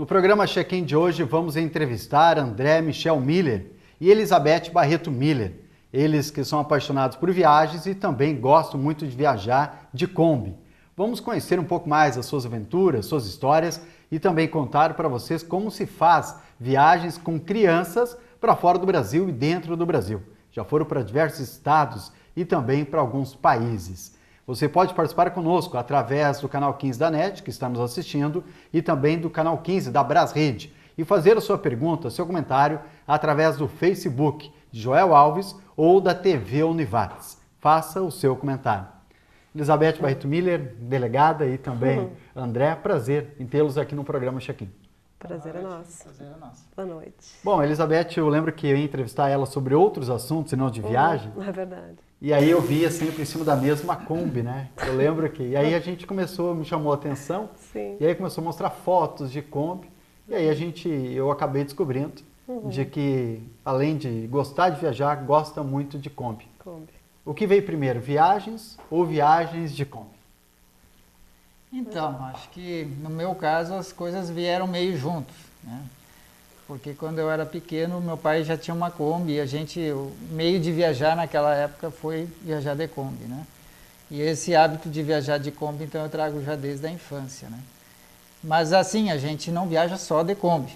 programa Check-in de hoje vamos entrevistar André Michel Miller e Elizabeth Barreto Miller. Eles que são apaixonados por viagens e também gostam muito de viajar de Kombi. Vamos conhecer um pouco mais as suas aventuras, suas histórias e também contar para vocês como se faz viagens com crianças para fora do Brasil e dentro do Brasil. Já foram para diversos estados e também para alguns países. Você pode participar conosco através do canal 15 da NET, que está nos assistindo, e também do canal 15 da Brasrede, e fazer a sua pergunta, seu comentário, através do Facebook de Joel Alves ou da TV Univates. Faça o seu comentário. Elizabeth Barreto Miller, delegada, e também André, prazer em tê-los aqui no programa Check-in. Prazer é nosso. Prazer é nosso. Boa noite. Bom, Elizabeth, eu lembro que eu ia entrevistar ela sobre outros assuntos e não de viagem. É verdade. E aí eu via sempre em cima da mesa uma Kombi, né? Eu lembro que... E aí a gente começou, me chamou a atenção. Sim. E aí começou a mostrar fotos de Kombi. E aí eu acabei descobrindo de que, além de gostar de viajar, gosta muito de Kombi. Kombi. O que veio primeiro, viagens ou viagens de Kombi? Então, acho que no meu caso as coisas vieram meio juntos, né? Porque quando eu era pequeno, meu pai já tinha uma Kombi e o meio de viajar naquela época foi viajar de Kombi, né? E esse hábito de viajar de Kombi, então eu trago já desde a infância, né? Mas assim, a gente não viaja só de Kombi,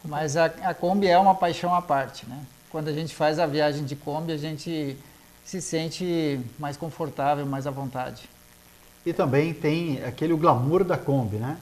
mas a Kombi é uma paixão à parte, né? Quando a gente faz a viagem de Kombi, a gente se sente mais confortável, mais à vontade. E também tem o glamour da Kombi, né?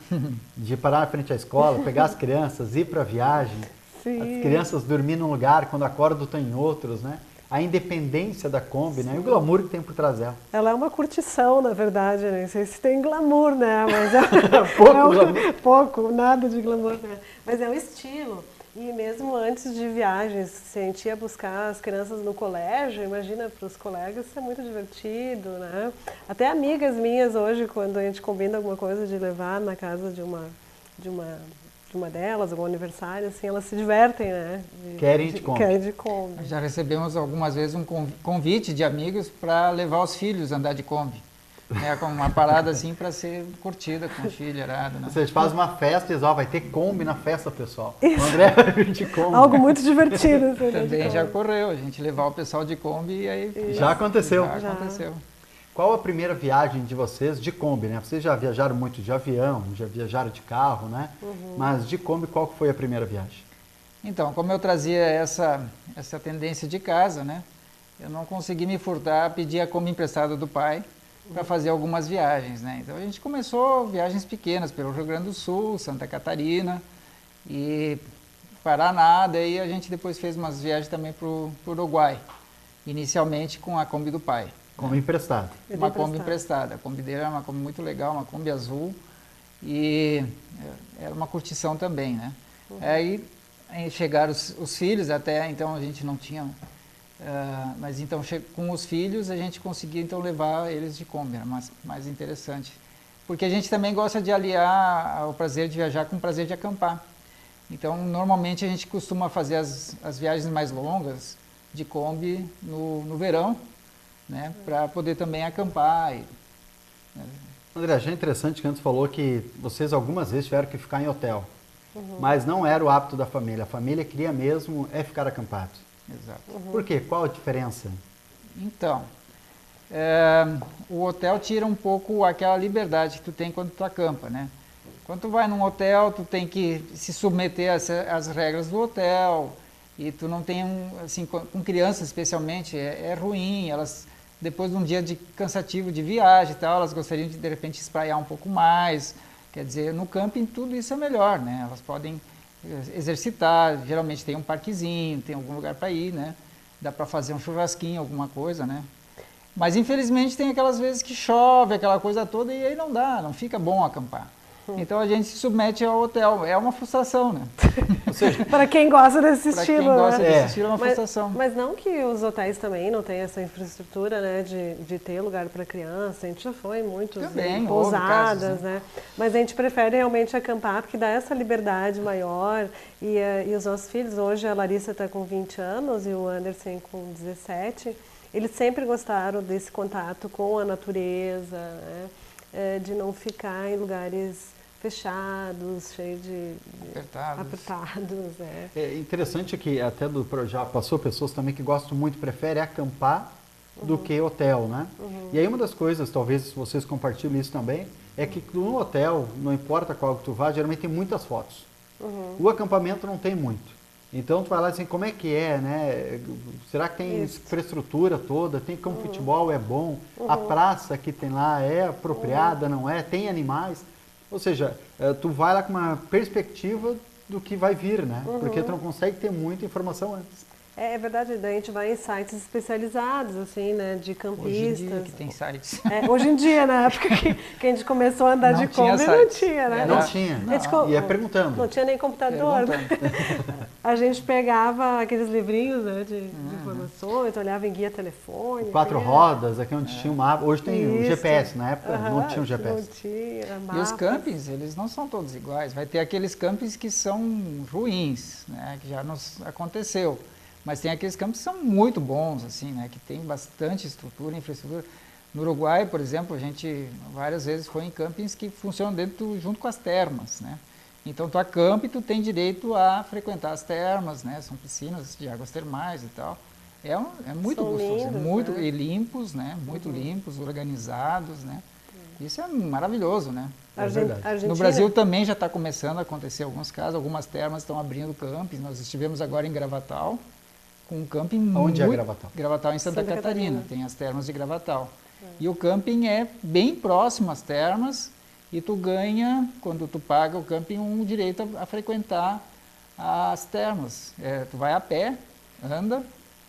De parar na frente da escola, pegar as crianças, ir para a viagem. Sim. As crianças dormir num lugar, quando acordam estão em outros, né? A independência da Kombi, né? E o glamour que tem por trás dela. Ela é uma curtição, na verdade, né? Não sei se tem glamour, né? Mas Pouco pouco, nada de glamour, né? Mas é um estilo. E mesmo antes de viagens, se a gente ia buscar as crianças no colégio, imagina, para os colegas isso é muito divertido, né? Até amigas minhas hoje, quando a gente combina alguma coisa de levar na casa de uma delas, algum aniversário, assim, elas se divertem, né? Querem de Kombi. Querem de Kombi. Já recebemos algumas vezes um convite de amigos para levar os filhos a andar de Kombi. É com uma parada assim para ser curtida com os filhos, né? Você faz uma festa e diz, vai ter Kombi na festa, pessoal. O André vai vir de Kombi. Algo muito divertido. Também já ocorreu, a gente levar o pessoal de Kombi e aí... Já aconteceu. Já aconteceu. Qual a primeira viagem de vocês de Kombi, né? Vocês já viajaram muito de avião, já viajaram de carro, né? Mas de Kombi, qual foi a primeira viagem? Então, como eu trazia essa tendência de casa, né? Eu não consegui me furtar a pedir a Kombi emprestada do pai para fazer algumas viagens, né? Então a gente começou viagens pequenas pelo Rio Grande do Sul, Santa Catarina e Paraná, daí a gente depois fez umas viagens também para o Uruguai, inicialmente com a Kombi do pai. Kombi emprestada. Uma Kombi emprestada. A Kombi dele era uma Kombi muito legal, uma Kombi azul e era uma curtição também, né? Aí chegaram os filhos, até então a gente não tinha... mas então com os filhos a gente conseguia então levar eles de Kombi, era mais interessante. Porque a gente também gosta de aliar o prazer de viajar com o prazer de acampar. Então normalmente a gente costuma fazer as viagens mais longas de Kombi no verão, né, para poder também acampar. André, achei interessante que antes falou que vocês algumas vezes tiveram que ficar em hotel, mas não era o hábito da família. A família queria mesmo ficar acampado. Exato. Por quê? Qual a diferença? Então, o hotel tira um pouco aquela liberdade que tu tem quando tu acampa, né? Quando tu vai num hotel, tu tem que se submeter às regras do hotel e tu não tem, assim, com crianças especialmente, é ruim, elas, depois de um dia cansativo de viagem e tal, elas gostariam de repente espraiar um pouco mais, quer dizer, no camping tudo isso é melhor, né? Elas podem exercitar, geralmente tem um parquezinho, tem algum lugar para ir, né? Dá para fazer um churrasquinho, alguma coisa, né? Mas infelizmente tem aquelas vezes que chove, aquela coisa toda, e aí não dá, não fica bom acampar. Então a gente se submete ao hotel, é uma frustração, né? Ou seja, para quem gosta desse estilo, quem gosta né? desse estilo é uma frustração. Mas não que os hotéis também não tenham essa infraestrutura, né, de ter lugar para criança. A gente já foi em muitos pousadas, casos, né? Mas a gente prefere realmente acampar porque dá essa liberdade maior. E os nossos filhos, hoje a Larissa está com 20 anos e o Anderson com 17, eles sempre gostaram desse contato com a natureza, né? De não ficar em lugares fechados, cheios de apertados. É interessante que até já passou pessoas também que gostam muito, preferem acampar do que hotel, né? E aí uma das coisas, talvez vocês compartilhem isso também, é que no hotel, não importa qual que tu vá, geralmente tem muitas fotos. O acampamento não tem muito. Então tu vai lá assim, como é que é, né? Será que tem infraestrutura toda? Tem campo de futebol, é bom? A praça que tem lá é apropriada, não é? Tem animais? Ou seja, tu vai lá com uma perspectiva do que vai vir, né? Porque tu não consegue ter muita informação antes. É verdade, daí a gente vai em sites especializados, assim, né, de campistas. Hoje em dia que tem sites. Hoje em dia, na época que a gente começou a andar de Kombi, não tinha, né? Não tinha, ia perguntando. Não tinha nem computador. A gente pegava aqueles livrinhos, né, de informações, olhava em guia telefônica. 4 rodas, aqui onde tinha um mapa. Hoje tem o GPS, na época não tinha o GPS. Não tinha, e os campings, eles não são todos iguais. Vai ter aqueles campings que são ruins, né, que já nos aconteceu. Mas tem aqueles campos que são muito bons, assim, né? Que tem bastante estrutura, infraestrutura. No Uruguai, por exemplo, a gente várias vezes foi em campings que funcionam junto com as termas, né? Então tu acampa e tu tem direito a frequentar as termas, né? São piscinas de águas termais e tal. É muito são gostoso, lindos, muito né? E limpos, né? Muito limpos, organizados, né? Isso é maravilhoso, né? É verdade. No Brasil também já está começando a acontecer alguns casos, algumas termas estão abrindo campings. Nós estivemos agora em Gravatal, com um camping Onde é Gravatal? Gravatal em Santa Catarina, tem as termas de Gravatal. E o camping é bem próximo às termas e tu ganha, quando tu paga o camping, um direito a frequentar as termas. Tu vai a pé, anda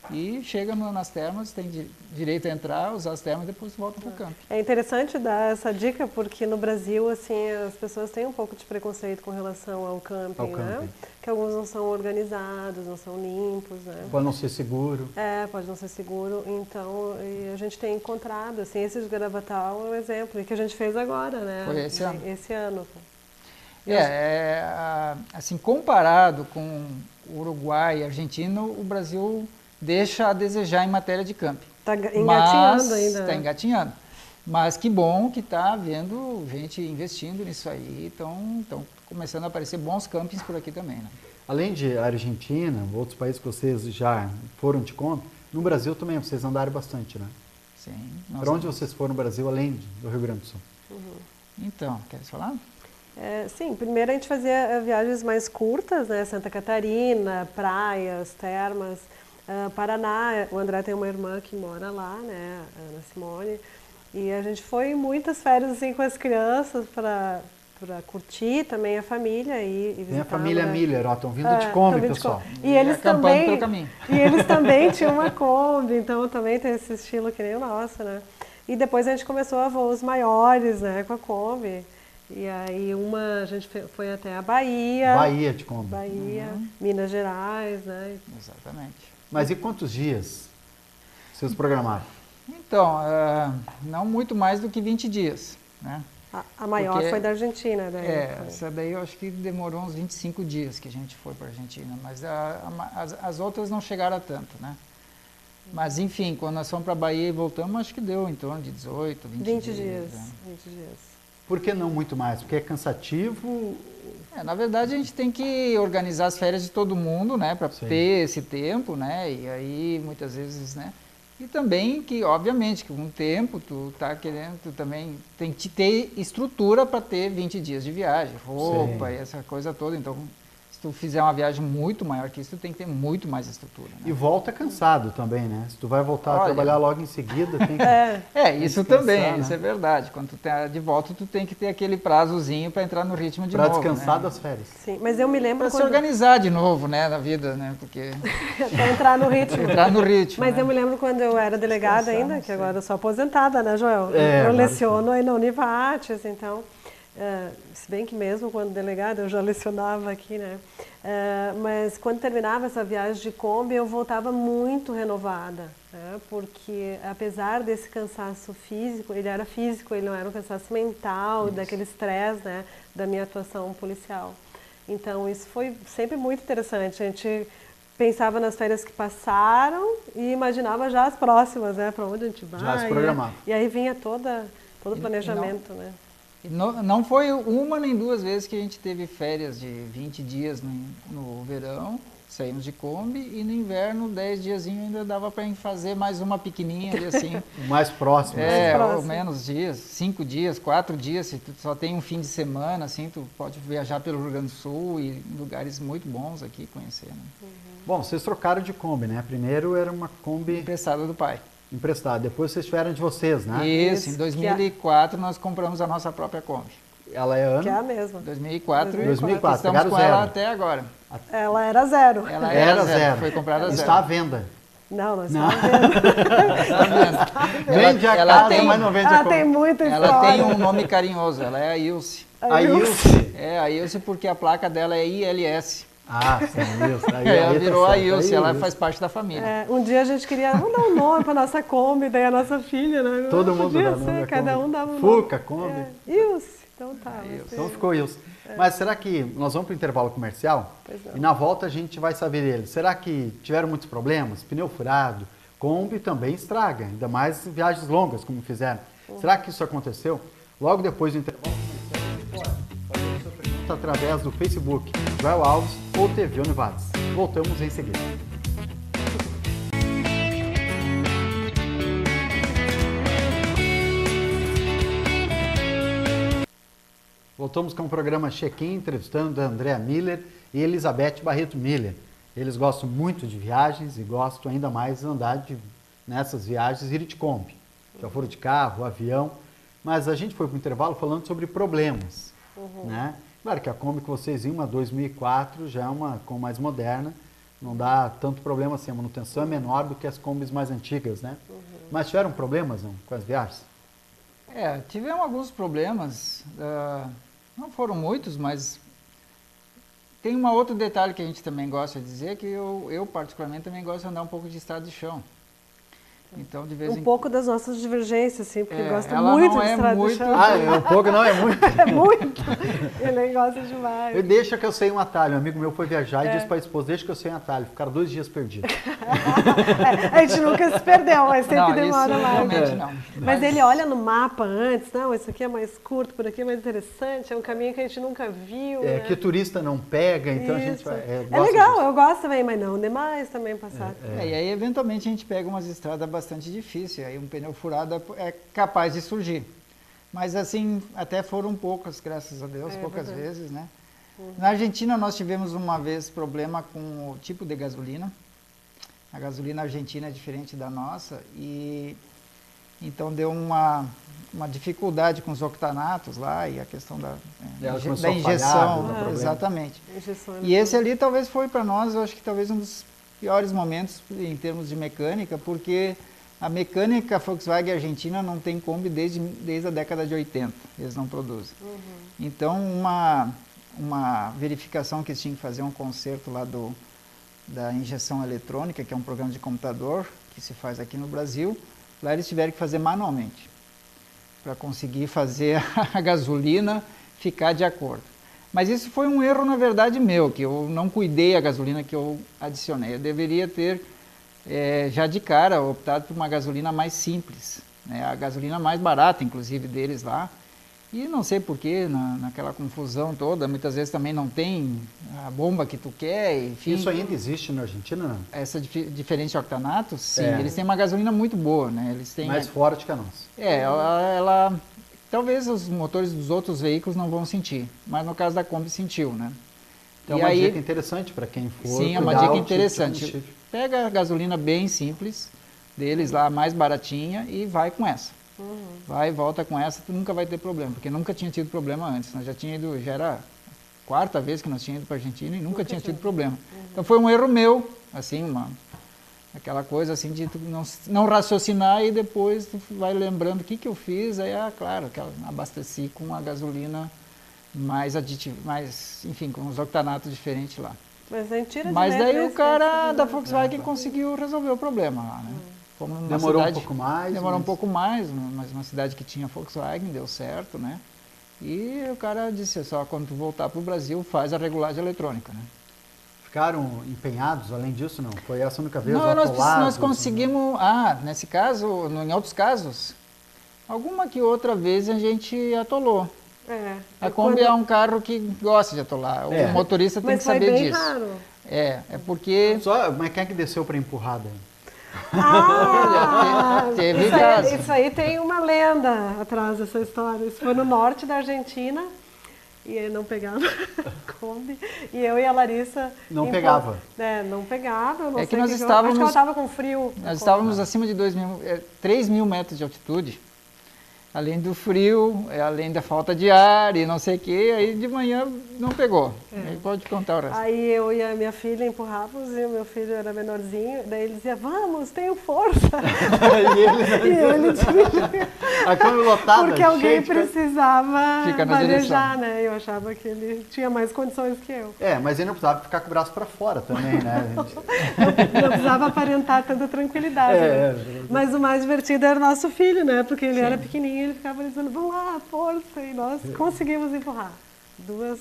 e chega nas termas, tem direito a entrar, usar as termas e depois volta para o camping. É interessante dar essa dica porque no Brasil, assim, as pessoas têm um pouco de preconceito com relação ao camping, né? Que alguns não são organizados, não são limpos, né? Pode não ser seguro. Pode não ser seguro. Então, a gente tem encontrado, assim, esse de Gravatal é um exemplo, e que a gente fez agora, né? Foi esse ano. Esse ano. Assim, comparado com o Uruguai e a Argentina, o Brasil deixa a desejar em matéria de camping. Está engatinhando ainda. Está engatinhando. Mas que bom que está havendo gente investindo nisso aí. Estão começando a aparecer bons campings por aqui também, né? Além de Argentina, outros países que vocês já foram de Kombi, no Brasil também vocês andaram bastante, né? Sim. Para onde vocês foram no Brasil, além do Rio Grande do Sul? Então, queres falar? Sim, primeiro a gente fazia viagens mais curtas, né? Santa Catarina, praias, termas. Paraná, o André tem uma irmã que mora lá, né, a Ana Simone, e a gente foi em muitas férias assim com as crianças para curtir também a família e visitar. Tem a família Miller, estão vindo de Kombi, pessoal. E eles também, pelo caminho. E eles também tinham uma Kombi, então também tem esse estilo que nem o nosso, né? E depois a gente começou a voos maiores, né, com a Kombi. E aí a gente foi até a Bahia. Bahia de Kombi. Bahia, Minas Gerais, né? Exatamente. Mas e quantos dias vocês programaram? Então, não muito mais do que 20 dias, né? A maior foi da Argentina, né? Essa daí eu acho que demorou uns 25 dias que a gente foi para a Argentina, mas as outras não chegaram a tanto, né? Mas enfim, quando nós fomos para a Bahia e voltamos, acho que deu em torno de 18, 20 dias. 20 dias. Por que não muito mais? Porque é cansativo? Na verdade, a gente tem que organizar as férias de todo mundo, né, para ter esse tempo, né, e aí muitas vezes, né, e também que, obviamente, que com o tempo tu também tem que ter estrutura para ter 20 dias de viagem, roupa e essa coisa toda, então se tu fizer uma viagem muito maior que isso, tu tem que ter muito mais estrutura. Né? E volta cansado também, né? Se tu vai voltar a trabalhar logo em seguida, tem que... isso também, né? Isso é verdade. Quando tu tá de volta, tu tem que ter aquele prazozinho para entrar no ritmo de novo. Para descansar, né? Das férias. Sim, mas eu me lembro se organizar de novo, né, na vida, né? Porque... para entrar no ritmo. Entrar no ritmo, Mas né? eu me lembro quando eu era delegada ainda, que agora eu sou aposentada, né, Joel? Eu leciono aí na Univates, então... se bem que mesmo quando delegada eu já lecionava aqui, né? Mas quando terminava essa viagem de Kombi eu voltava muito renovada, né? Porque apesar desse cansaço físico, ele era físico, ele não era um cansaço mental, daquele estresse, né? Da minha atuação policial. Então isso foi sempre muito interessante, a gente pensava nas férias que passaram e imaginava já as próximas, né? Para onde a gente vai. Já se programava. E aí vinha todo o planejamento, né? E não foi uma nem duas vezes que a gente teve férias de 20 dias no verão, saímos de Kombi, e no inverno, 10 diazinhos ainda dava para fazer mais uma pequenininha ali assim. O mais próximo. É, Mais ou próximo. menos dias, 5 dias, 4 dias, se tu só tem um fim de semana, assim, tu pode viajar pelo Rio Grande do Sul e lugares muito bons aqui conhecer, né? Bom, vocês trocaram de Kombi, né? Primeiro era uma Kombi Emprestado do pai. emprestada, depois vocês tiveram de vocês, né? Isso, em Isso, 2004 nós compramos a nossa própria Kombi. Ela é Que é a ano? mesma. 2004, 2004, estamos pegaram com ela zero. até agora. Ela era zero. Ela Era zero. Foi comprada zero. Está à venda. Não, nós Não. estamos vendo. Tá vendo? Vende a ela casa, tem- mas não vende a Ela Kombi. tem muita Ela história. tem um nome carinhoso, ela é a Ilse. A Ilse. É, a Ilse porque a placa dela é ILS. Ah, sim, Ilse. Aí, Ela aí tá virou a certo. Ilse, Aí, ela Ilse. faz parte da família. É, um dia a gente queria, vamos dar um nome para nossa Kombi, daí a nossa filha, né? Todo Não mundo podia dá nome ser, à cada Kombi. um dava um Fuca, nome. Kombi. É, Ilse. Então tá. vai ser- Então ficou Ilse. Mas será que nós vamos para o intervalo comercial? Pois não. E na volta a gente vai saber eles. Será que tiveram muitos problemas? Pneu furado? Kombi também estraga, ainda mais em viagens longas, como fizeram. Será que isso aconteceu? Logo depois do intervalo comercial, pode fazer sua pergunta através do Facebook, Joel Alves ou TV Univates. Voltamos em seguida. Voltamos com o programa Check-in, entrevistando a Andréa Miller e Elizabeth Barreto Miller. Eles gostam muito de viagens e gostam ainda mais de andar nessas viagens ir de Kombi. Já foram de carro, avião, mas a gente foi para o intervalo falando sobre problemas. Né? Claro que a Kombi que vocês viram, uma 2004, já é uma Kombi mais moderna, não dá tanto problema assim, a manutenção é menor do que as Kombis mais antigas, né? Mas tiveram problemas não, com as viagens? É, tivemos alguns problemas, não foram muitos, mas tem um outro detalhe que a gente também gosta de dizer, que eu particularmente também gosto de andar um pouco de estrada de chão. Então, de vez em Um pouco das nossas divergências, assim, porque É, gosta ela muito não de é estrada muito- de chão. Ah, um pouco não é muito. É muito. Ele gosta demais. Eu deixa que eu sei um atalho. Um amigo meu foi viajar e disse para a esposa, deixa que eu sei um atalho. Ficaram 2 dias perdidos. A gente nunca se perdeu, mas sempre Não, demora isso mais. realmente não. Mas ele olha no mapa antes, não, isso aqui é mais curto, por aqui é mais interessante, é um caminho que a gente nunca viu. É, né? que o turista não pega, então a gente Isso. vai, É gosta legal, disso. eu gosto também, mas não demais também passar. E aí, eventualmente, a gente pega umas estradas bastante difíceis, aí um pneu furado é capaz de surgir. Mas, assim, até foram poucas, graças a Deus, poucas vezes, né? Na Argentina, nós tivemos uma vez problema com o tipo de gasolina. A gasolina argentina é diferente da nossa e então deu uma dificuldade com os octanatos lá e a questão da Ela começou da a falhar, injeção. deu problema. Exatamente. Injeção E esse ali talvez foi para nós, eu acho que talvez um dos piores momentos em termos de mecânica, porque a mecânica Volkswagen Argentina não tem Kombi desde a década de 80, eles não produzem. Então, uma verificação que eles tinham que fazer, um conserto lá da injeção eletrônica, que é um programa de computador que se faz aqui no Brasil, lá eles tiveram que fazer manualmente, para conseguir fazer a gasolina ficar de acordo. Mas isso foi um erro, na verdade, meu, que eu não cuidei a gasolina que eu adicionei. Eu deveria ter, já de cara, optado por uma gasolina mais simples, né? A gasolina mais barata, inclusive, deles lá. E não sei porquê, naquela confusão toda, muitas vezes também não tem a bomba que tu quer, enfim. Isso ainda existe na Argentina, não? Essa diferente octanato, sim, É. eles têm uma gasolina muito boa, né? Eles têm Mais forte que a nossa. ela talvez os motores dos outros veículos não vão sentir, mas no caso da Kombi sentiu, né? Então E é uma aí- dica interessante para quem for. Sim, é uma cuidar dica o tipo de interessante. combustível. Pega a gasolina bem simples deles lá, mais baratinha, e vai com essa. Vai e volta com essa, tu nunca vai ter problema, porque nunca tinha tido problema antes. Nós já era a 4ª vez que nós tínhamos ido para a Argentina e nunca tinha tido problema. Então foi um erro meu, assim, aquela coisa assim de tu não raciocinar e depois tu vai lembrando o que eu fiz, aí, claro, que eu abasteci com a gasolina mais enfim, com os octanatos diferentes lá. Mas a gente tira de Mas letra daí o esse cara tipo da de- Volkswagen conseguiu resolver o problema lá, né? Fomos numa Demorou cidade- um pouco mais. Demorou um mas- pouco mais, mas uma cidade que tinha Volkswagen, deu certo, né? E o cara disse, só quando tu voltar para o Brasil, faz a regulagem eletrônica, né? Ficaram empenhados, além disso, não? Foi essa a única vez? Não, nós atolados, conseguimos, nesse caso, em outros casos, alguma que outra vez a gente atolou. A Kombi é um carro que gosta de atolar. O motorista tem Mas que saber foi bem disso. raro. É porque Mas quem é que desceu para empurrar daí? teve isso, caso. isso aí tem uma lenda atrás dessa história. Isso foi no norte da Argentina e ele não pegava a Kombi. E eu e a Larissa... Não pegava? Não pegava. Eu não É sei que nós acho que estávamos... ela estava com frio. Nós estávamos acima de 3 mil metros de altitude. Além do frio, além da falta de ar e não sei o que, aí de manhã não pegou. Aí pode contar o resto. Aí eu e a minha filha empurrávamos e o meu filho era menorzinho, daí ele dizia, vamos, tenho força. E ele dirigia. A Kombi lotada, Porque alguém cheia de coisa. precisava Fica na manejar, né? Eu achava que ele tinha mais condições que eu. Mas ele não precisava ficar com o braço para fora também, né? Não precisava aparentar tanta tranquilidade. Né? Mas o mais divertido era o nosso filho, né? Porque ele era pequenininho, ele ficava dizendo, vamos lá, força. E nós conseguimos empurrar. Duas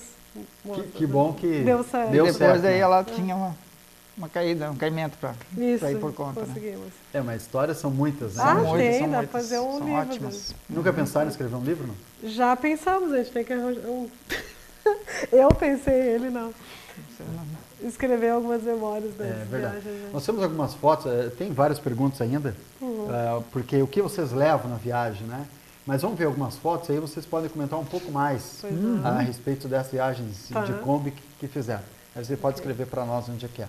moças. Que bom que deu certo. deu Depois certo, daí né? ela tinha uma caída, um caimento para ir por conta. Né? Conseguimos. Mas histórias são muitas, né? Tem, são dá muitas, pra fazer um são livro. ótimas. Nunca pensaram em escrever um livro, não? Já pensamos, a gente tem que arranjar um... Eu pensei, ele não. Escrever algumas memórias das Verdade. viagens. Né? Nós temos algumas fotos, tem várias perguntas ainda, porque o que vocês levam na viagem, né? Mas vamos ver algumas fotos, aí vocês podem comentar um pouco mais a respeito dessas viagens de Kombi que fizeram. Aí você pode escrever para nós onde é que é.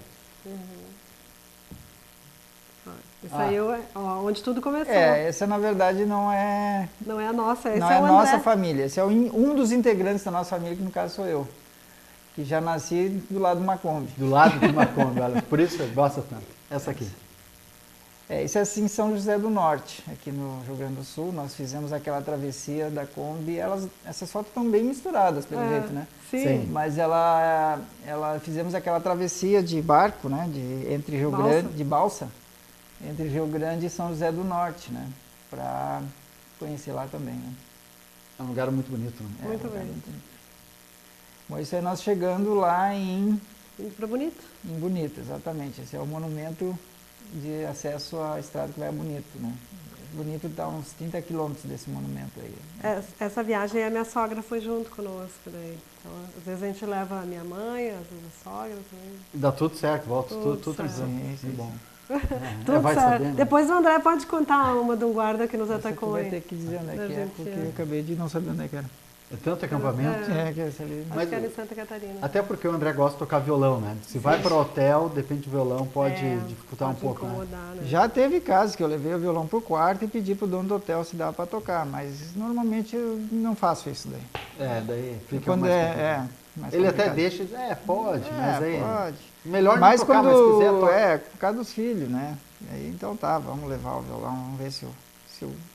Isso aí onde tudo começou. Essa na verdade não é Não é a nossa, esse não é é o a André. nossa família. Esse é um dos integrantes da nossa família, que no caso sou eu. Que já nasci do lado de uma Kombi. Do lado de uma Kombi, olha, por isso você gosta tanto. Essa aqui. Isso é assim em São José do Norte, aqui no Rio Grande do Sul. Nós fizemos aquela travessia da Kombi. Essas fotos estão bem misturadas, pelo jeito, né? Sim. Mas fizemos aquela travessia de barco, né? Entre Rio Grande, de balsa, entre Rio Grande e São José do Norte, né? Para conhecer lá também, né? É um lugar muito bonito, né? Muito bem. Bom, isso aí nós chegando lá em Para Bonito. Bonito, exatamente. Esse é o monumento de acesso à estrada que vai a Bonito, né? Bonito está a uns 30 quilômetros desse monumento aí. Essa viagem a minha sogra foi junto conosco daí. Então, às vezes a gente leva a minha mãe, às vezes a sogra também. Dá tudo certo, volta tudo certo. tranquilo. Sim. Bom. Tudo vai certo. saber, né? Depois o André pode contar uma de um guarda que nos Essa tu atacou vai aí. ter que dizer onde é na que é, porque Argentina. eu acabei de não saber onde é que era. É tanto acampamento. Que essa ali. Acho Mas- que era em Santa Catarina. Até porque o André gosta de tocar violão, né? Se vai para o hotel, de repente o violão pode dificultar um pode pouco, né? incomodar, né? Já teve casos que eu levei o violão pro quarto e pedi pro dono do hotel se dava para tocar, mas normalmente eu não faço isso daí. Daí fica Quando mais é, complicado. mais Ele até complicado. deixa, pode, mas aí... Pode. Melhor não Mas tocar, quando mas se quiser tocar. por causa dos filhos, né? Aí, então tá, vamos levar o violão, vamos ver se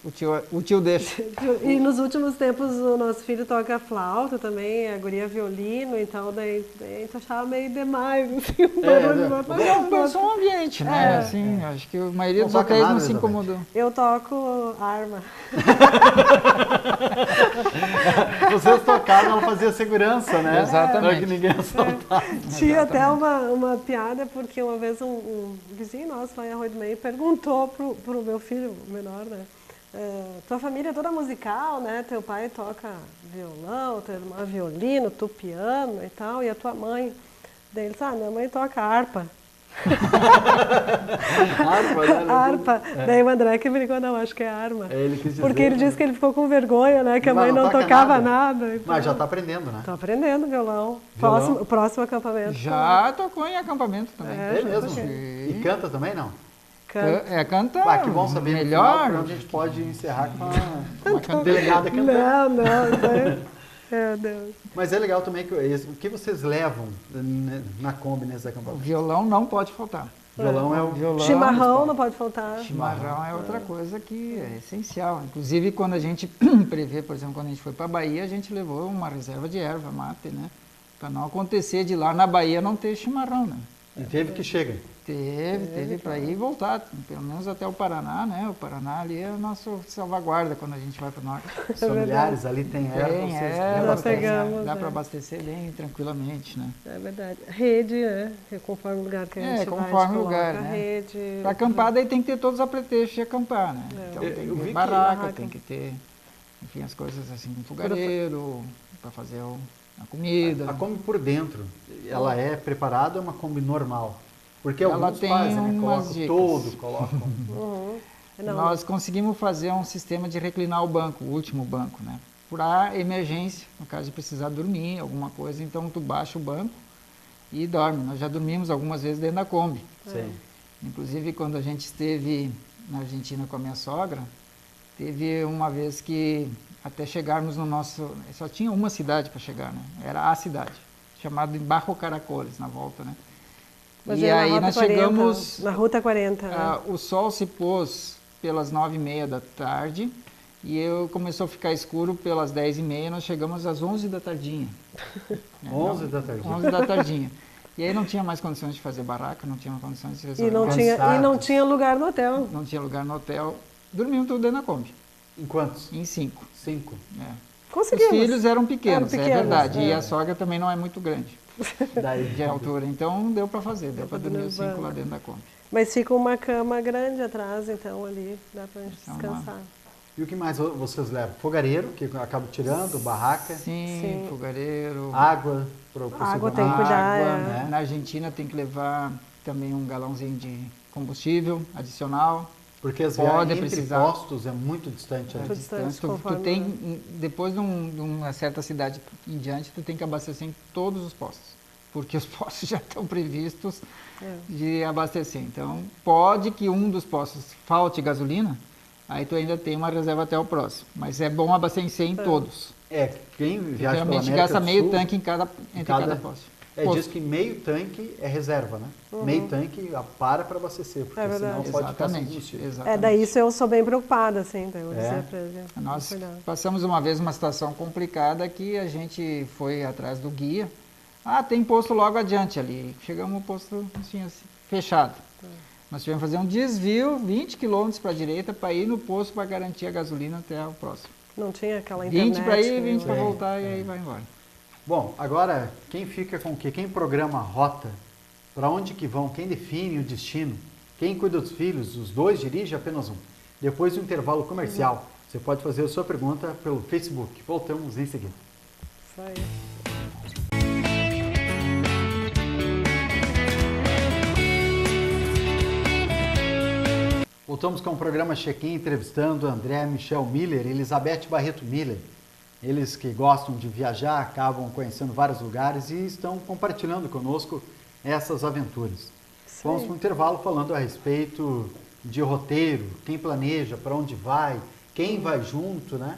o tio deixa. E nos últimos tempos o nosso filho toca flauta também, a guria violino, então daí a gente achava meio demais, assim, o barulho do outro. É só um ambiente, né? Assim, acho que a maioria Não dos toca hotéis nada, não se Elizabeth. incomodou. Eu toco harma. Vocês tocaram, ela fazia segurança, né? Exatamente. Para que ninguém assaltasse. Tinha até uma piada, porque uma vez um vizinho nosso lá em Arroio do Meio perguntou pro meu filho menor, né? Tua família é toda musical, né? Teu pai toca violão, tua irmã violino, tu piano e tal, e a tua mãe? Daí ele disse, minha mãe toca harpa. Harpa, né? Harpa. Daí o André que brincou, não, acho que é arma. Ele quis dizer, Porque ele disse que ele ficou com vergonha, né? Que a Mas mãe não não toca tocava nada. nada. Então, Mas já está aprendendo, né? tô aprendendo violão. Violão? Próximo acampamento. Já tocou em acampamento também. É mesmo? Sim. E canta também, não? Canta. Canta Que bom saber. melhor. No final, a gente pode encerrar com uma delegada cantando. Não, isso aí. Meu Deus. Mas é legal também que o que vocês levam na Kombi nesses O acampamentos? violão não pode faltar. Violão é o... Violão, Chimarrão não pode faltar. Chimarrão é outra coisa que é essencial. Inclusive, quando a gente prevê, por exemplo, quando a gente foi para a Bahia, a gente levou uma reserva de erva mate, né? Para não acontecer de lá na Bahia não ter chimarrão, né? E teve que chega. Teve para ir e voltar, pelo menos até o Paraná, né? O Paraná ali é a nossa salvaguarda quando a gente vai para o norte. Os familiares ali tem erva, Tem vocês erva, levam bastante. pegamos, dá né? para abastecer bem tranquilamente, né? É verdade. Rede, né? Que conforme o lugar que a gente vai, conforme a o gente lugar, coloca né? rede. Para acampar daí tem que ter todos os apretéxulos de acampar, né? Então tem Eu que vi ter que- barraca, barraca. tem que ter enfim, as coisas assim, com fogareiro, para fazer a comida. A Kombi por dentro, ela é preparada ou é uma Kombi normal? Porque Ela alguns tem fazem, né? umas Colocam dicas. todo, colocam... Não, Nós conseguimos fazer um sistema de reclinar o banco, o último banco, né? Para emergência, no caso de precisar dormir, alguma coisa, então tu baixa o banco e dorme. Nós já dormimos algumas vezes dentro da Kombi. Sim. Inclusive, quando a gente esteve na Argentina com a minha sogra, teve uma vez que até chegarmos no nosso... Só tinha uma cidade para chegar, né? Era a cidade, chamada Barro Caracoles, na volta, né? Mas E é na aí Rota nós 40, chegamos... na Ruta 40, né? o sol se pôs pelas 9h30 da tarde e começou a ficar escuro pelas 10h30, nós chegamos às 11 da tardinha. 11 da tarde. 11 da tardinha. E aí não tinha mais condições de fazer barraca, não tinha mais condições de E resolver. não tinha lugar no hotel. Não tinha lugar no hotel. Dormimos tudo dentro da Kombi, Em quantos? em 5. 5. É. Conseguimos. Os filhos eram pequenos, é verdade. é. E a sogra também não é muito grande Daí, de altura. Então deu para fazer, deu para dormir os 5 banco. lá dentro da Kombi. Mas fica uma cama grande atrás, então ali dá pra gente Então, descansar. E o que mais vocês levam? Fogareiro, que eu acabo tirando, barraca, Sim, fogareiro. água, pro Água segundo tem que cuidar, água, é. né? Na Argentina tem que levar também um galãozinho de combustível adicional. Porque as Pode viagens entre precisar. postos é muito distante. Né? Muito distante, Tu conforme, tem, depois de uma certa cidade em diante, tu tem que abastecer em todos os postos, porque os postos já estão previstos de abastecer. Então, pode que um dos postos falte gasolina, aí tu ainda tem uma reserva até o próximo. Mas é bom abastecer em todos. É, quem viaja pela Geralmente América gasta do meio Sul, tanque entre cada posto. diz que meio tanque é reserva, né? Meio tanque para abastecer, porque É verdade. senão pode ficar sem Exatamente, combustível. exatamente. daí isso eu sou bem preocupada, assim, então eu vou É. dizer pra ele. Nós cuidar. passamos uma vez uma situação complicada que a gente foi atrás do guia. Ah, tem posto logo adiante ali. Chegamos no posto assim, fechado. Nós tivemos que fazer um desvio, 20 quilômetros para a direita, para ir no posto para garantir a gasolina até o próximo. Não tinha aquela internet. 20 para ir, que 20 para Sim, voltar e aí vai embora. Bom, agora, quem fica com o quê? Quem programa a rota? Para onde que vão? Quem define o destino? Quem cuida dos filhos? Os dois dirige apenas um? Depois do intervalo comercial, você pode fazer a sua pergunta pelo Facebook. Voltamos em seguida. Isso aí. Voltamos com o programa Check-in, entrevistando André Michel Miller e Elizabeth Barreto Miller. Eles que gostam de viajar, acabam conhecendo vários lugares e estão compartilhando conosco essas aventuras. Vamos para o intervalo falando a respeito de roteiro, quem planeja, para onde vai, quem vai junto, né?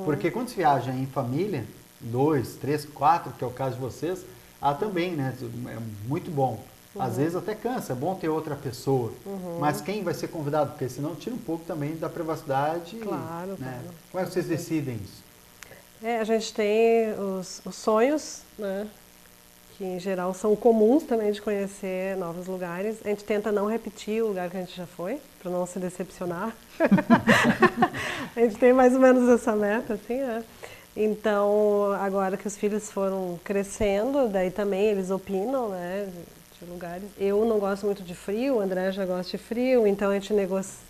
Porque quando se viaja em família, 2, 3, 4, que é o caso de vocês, há também, né? É muito bom. Às vezes até cansa, é bom ter outra pessoa. Mas quem vai ser convidado? Porque senão tira um pouco também da privacidade. Claro, né? claro. Como é que vocês decidem isso? A gente tem os sonhos, né? Que em geral são comuns também de conhecer novos lugares. A gente tenta não repetir o lugar que a gente já foi, para não se decepcionar. A gente tem mais ou menos essa meta, assim, né? Então, agora que os filhos foram crescendo, daí também eles opinam, né? De lugares. Eu não gosto muito de frio, o André já gosta de frio, então a gente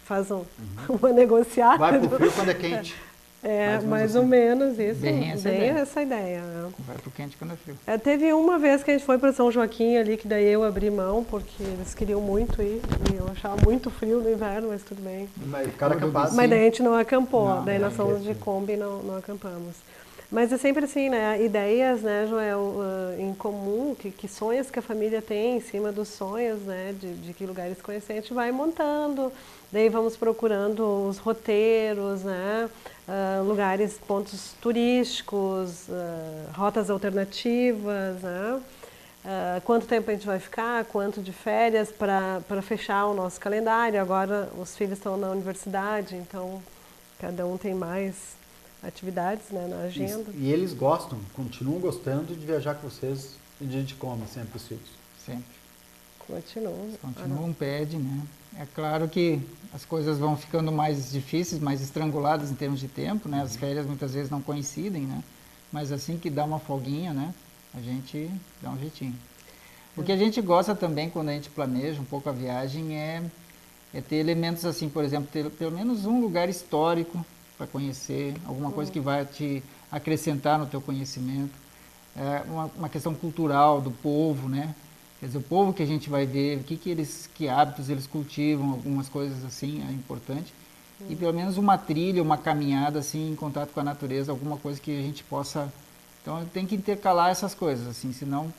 faz uma negociada. Vai pro frio quando é quente. Mais ou menos isso. Bem essa ideia. Né? Vai pro quente quando é frio. Teve uma vez que a gente foi para São Joaquim ali, que daí eu abri mão, porque eles queriam muito ir, e eu achava muito frio no inverno, mas tudo bem. Mas ficaram acampados. Mas daí a gente não acampou, Não, daí nós fomos de Kombi e não acampamos. Mas é sempre assim, né? Ideias, né, Joel, em comum, que sonhos que a família tem em cima dos sonhos, né? De que lugares conhecer, a gente vai montando, daí vamos procurando os roteiros, né? Lugares, pontos turísticos, rotas alternativas, né? Quanto tempo a gente vai ficar, quanto de férias para fechar o nosso calendário. Agora os filhos estão na universidade, então cada um tem mais atividades, né, na agenda. Isso. E eles continuam gostando de viajar com vocês em dia de come, sempre os filhos. Sempre. Continuam. Pede, né? É claro que as coisas vão ficando mais difíceis, mais estranguladas em termos de tempo, né? As férias muitas vezes não coincidem, né? Mas assim que dá uma folguinha, né? A gente dá um jeitinho. O que a gente gosta também quando a gente planeja um pouco a viagem é ter elementos assim, por exemplo, ter pelo menos um lugar histórico para conhecer, alguma coisa que vai te acrescentar no teu conhecimento. É uma questão cultural do povo, né? Quer dizer, o povo que a gente vai ver, que hábitos eles cultivam, algumas coisas assim, é importante. E pelo menos uma trilha, uma caminhada assim, em contato com a natureza, alguma coisa que a gente possa... Então tem que intercalar essas coisas, assim, senão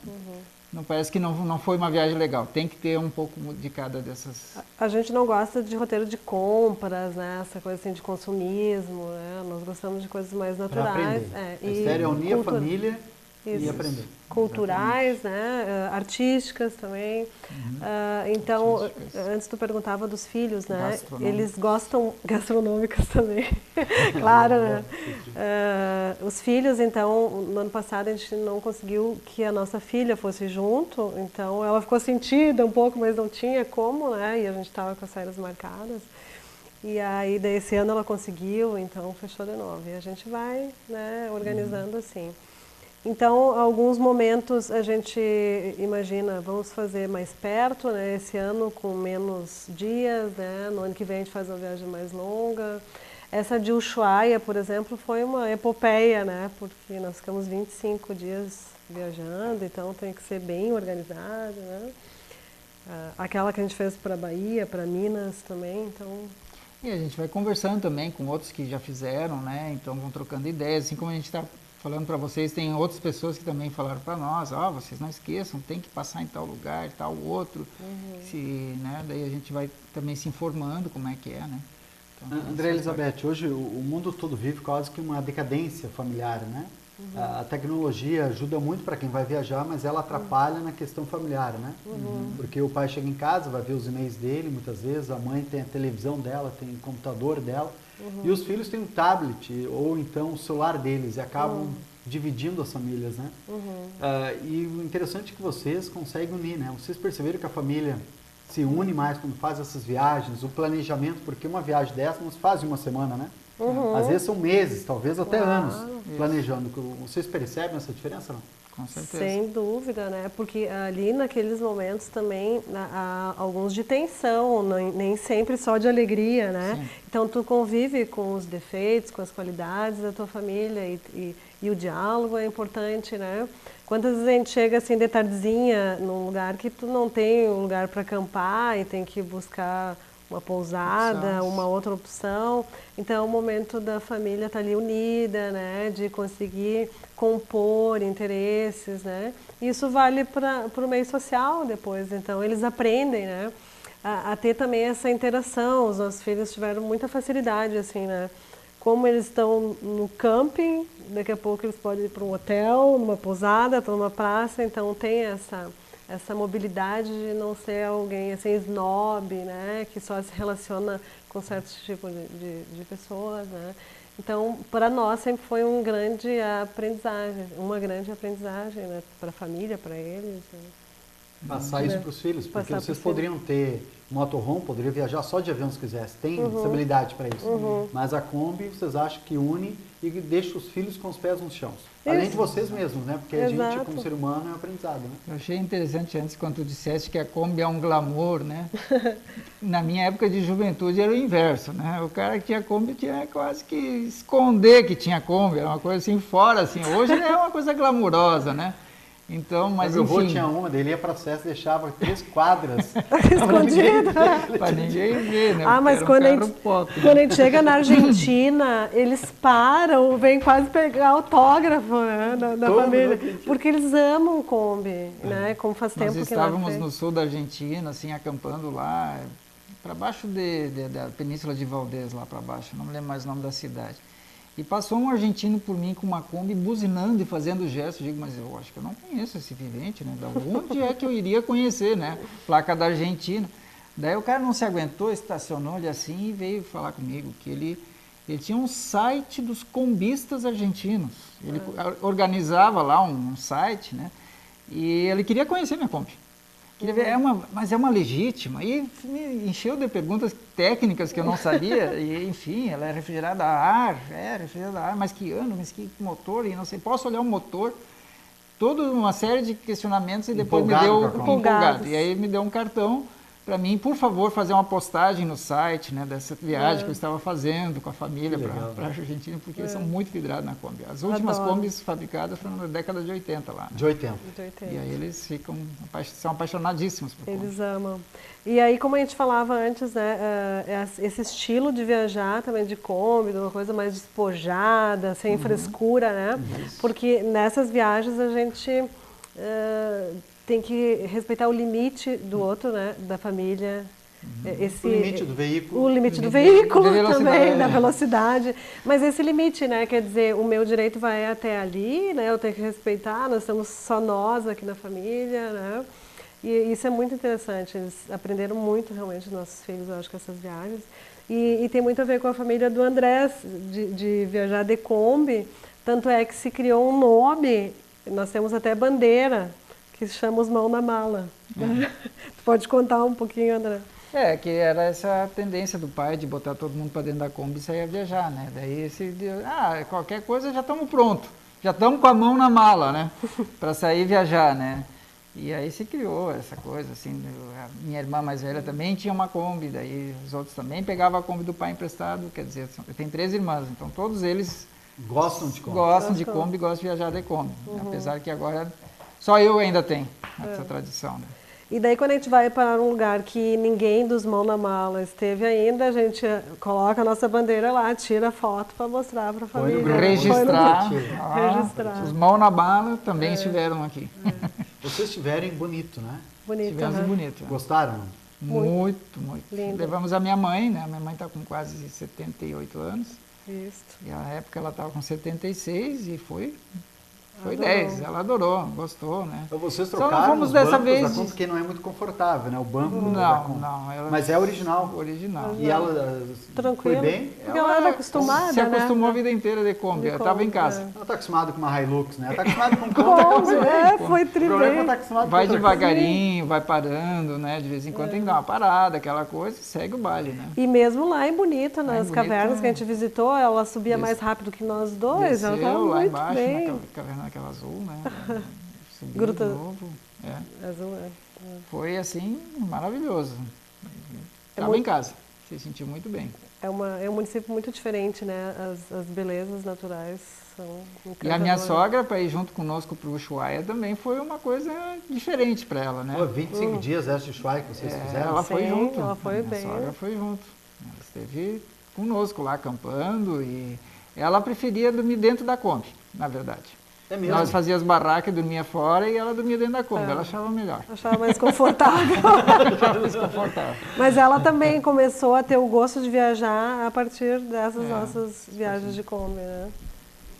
não parece que não foi uma viagem legal. Tem que ter um pouco de cada dessas... A gente não gosta de roteiro de compras, né? Essa coisa assim de consumismo, né? Nós gostamos de coisas mais naturais. A série é unir a família e aprender. Culturais, né? Artísticas também. Então, Artísticas. antes tu perguntava dos filhos, né? Gastronômicas. Eles gostam, gastronômicas também, claro, né? Os filhos, então, no ano passado a gente não conseguiu que a nossa filha fosse junto, então ela ficou sentida um pouco, mas não tinha como, né? E a gente estava com as férias marcadas. E aí, daí, esse ano ela conseguiu, então fechou de novo. E a gente vai, né, organizando assim. Então, alguns momentos a gente imagina, vamos fazer mais perto, né? Esse ano com menos dias, né? No ano que vem a gente faz uma viagem mais longa. Essa de Ushuaia, por exemplo, foi uma epopeia, né? Porque nós ficamos 25 dias viajando, então tem que ser bem organizado, né? Aquela que a gente fez para a Bahia, para Minas também, então... E a gente vai conversando também com outros que já fizeram, né? Então vão trocando ideias, assim como a gente está falando para vocês, tem outras pessoas que também falaram para nós, vocês não esqueçam, tem que passar em tal lugar, tal outro, né? Daí a gente vai também se informando como é que é, né? Então, André Elizabeth, hoje o mundo todo vive quase que uma decadência familiar, né? A tecnologia ajuda muito para quem vai viajar, mas ela atrapalha na questão familiar, né? Porque o pai chega em casa, vai ver os e-mails dele, muitas vezes, a mãe tem a televisão dela, tem o computador dela, e os filhos têm um tablet ou então o celular deles e acabam dividindo as famílias, né? E o interessante é que vocês conseguem unir, né? Vocês perceberam que a família se une mais quando faz essas viagens, o planejamento, porque uma viagem dessa não se faz em uma semana, né? Às vezes são meses, talvez até anos planejando. Vocês percebem essa diferença, não? Com certeza. Sem dúvida, né? Porque ali naqueles momentos também há alguns de tensão, nem sempre só de alegria, né? Sim. Então tu convive com os defeitos, com as qualidades da tua família e o diálogo é importante, né? Quantas vezes a gente chega assim de tardezinha num lugar que tu não tem um lugar para acampar e tem que buscar uma pousada, uma outra opção. Então, o momento da família estar ali unida, né, de conseguir compor interesses, né. Isso vale para o meio social depois. Então, eles aprendem, né, a ter também essa interação. Os nossos filhos tiveram muita facilidade, assim, né. Como eles estão no camping, daqui a pouco eles podem ir para um hotel, numa pousada, estão numa praça. Então, tem essa mobilidade de não ser alguém assim snob, né, que só se relaciona com certos tipos de pessoas, né. Então, para nós sempre foi uma grande aprendizagem, né, para a família, para eles. Né. Passar isso para os filhos, porque Passar vocês pros poderiam ter motorhome, poderiam viajar só de avião se quisesse, tem estabilidade para isso. Mas a Kombi, vocês acham que une e deixa os filhos com os pés no chão. Além de vocês mesmos, né? Porque a gente, como ser humano, é um aprendizado, né? Eu achei interessante antes quando tu disseste que a Kombi é um glamour, né? Na minha época de juventude era o inverso, né? O cara que tinha Kombi tinha quase que esconder que tinha Kombi, era uma coisa assim fora, assim. Hoje é uma coisa glamurosa, né? Então, mas meu avô enfim, tinha uma, ele ia para a festa e deixava 3 quadras Escondido. para ninguém ver, né? Mas Porque quando era a, um gente, carro pop, né? quando a gente chega na Argentina, eles param, vêm quase pegar autógrafo, né, da Como? família. Porque eles amam Kombi, né? Como faz tempo Nós que não estávamos tem. no sul da Argentina, assim, acampando lá, para baixo da Península de Valdez, lá para baixo, não me lembro mais o nome da cidade. E passou um argentino por mim com uma Kombi, buzinando e fazendo gestos. Eu digo, mas eu acho que eu não conheço esse vivente, né? Da onde é que eu iria conhecer, né? Placa da Argentina. Daí o cara não se aguentou, estacionou ali assim e veio falar comigo que ele tinha um site dos combistas argentinos. Ele organizava lá um site, né? E ele queria conhecer minha Kombi. Queria ver, mas é uma legítima. E me encheu de perguntas técnicas que eu não sabia. E, enfim, ela é refrigerada a ar. Refrigerada a ar, mas que ano, mas que motor, e não sei. Posso olhar o motor? Toda uma série de questionamentos e depois me deu empolgado. E aí me deu um cartão para mim, por favor, fazer uma postagem no site, né, dessa viagem que eu estava fazendo com a família para a Argentina, porque eles são muito vidrados na Kombi. As últimas Kombis fabricadas foram na década de 80 lá. Né? De 80. E aí eles são apaixonadíssimos por Kombi. Eles amam. E aí, como a gente falava antes, né, esse estilo de viajar também de Kombi, de uma coisa mais despojada, sem frescura, né? Porque nessas viagens a gente tem que respeitar o limite do outro, né, da família. O limite do veículo. O limite do veículo também, da né? velocidade. Mas esse limite, né, quer dizer, o meu direito vai até ali, né, eu tenho que respeitar, nós estamos só nós aqui na família, né? E isso é muito interessante, eles aprenderam muito realmente, nossos filhos, eu acho, com essas viagens. E tem muito a ver com a família do André, de viajar de Kombi, tanto é que se criou um nome, nós temos até bandeira, que se chama Os Mão na Mala. Tu pode contar um pouquinho, André? Que era essa tendência do pai de botar todo mundo para dentro da Kombi e sair a viajar, né? Daí qualquer coisa já estamos prontos, já estamos com a mão na mala, né? Para sair viajar, né? E aí se criou essa coisa, assim, a minha irmã mais velha também tinha uma Kombi, daí os outros também pegavam a Kombi do pai emprestado, quer dizer, eu tenho 3 irmãs, então todos eles gostam de Kombi. Gostam de Kombi, gostam de viajar de Kombi, apesar que agora só eu ainda tenho essa tradição, né? E daí quando a gente vai para um lugar que ninguém dos Mão na Mala esteve ainda, a gente coloca a nossa bandeira lá, tira foto para mostrar para a família. Registrar. Registrar. Os Mão na Mala também estiveram aqui. Vocês estiverem bonito, né? Bonito, Estivemos né? bonito. Gostaram? Muito. Lindo. Levamos a minha mãe, né? Minha mãe está com quase 78 anos. Isso. E na época ela estava com 76 e foi Adorou. 10. Ela adorou, gostou, né? Então vocês Só trocaram não fomos os dessa bancos vez da de- Kombi, porque não é muito confortável, né? O banco da Kombi. Não. Ela... Mas é original. Original. E ela Tranquilo. foi bem? Porque ela era acostumada, Se acostumou né? a vida inteira de Kombi. Ela estava em casa. Ela está acostumada com uma Hilux, né? Ela está acostumada com Kombi, Kombi. foi O problema é tribem. estar acostumado Vai com outra coisa. devagarinho, vai parando, né? De vez em quando tem que dar uma parada, aquela coisa, e segue o baile, né? E mesmo lá em Bonito, nas Bonito, cavernas que a gente visitou, ela subia mais rápido que nós dois. Ela estava Desceu lá muito embaixo, bem. naquela caverna aquela azul, né? Subiu Gruta- de novo. Azul, é. Foi assim, maravilhoso. Estava muito- em casa, se sentiu muito bem. É um município muito diferente, né? As belezas naturais são E a minha encantadoras. sogra, para ir junto conosco para o Ushuaia, também foi uma coisa diferente para ela, né? Pô, 25 dias essa de Ushuaia que vocês fizeram? Ela foi Sim, junto. ela foi a minha bem. sogra foi junto. Ela esteve conosco lá acampando e ela preferia dormir dentro da Kombi, na verdade. É mesmo? Nós fazíamos barraca e dormia fora e ela dormia dentro da Kombi. É. Ela achava melhor. Achava mais confortável. Achava mais confortável. Mas ela também começou a ter o gosto de viajar a partir dessas nossas viagens de Kombi, né?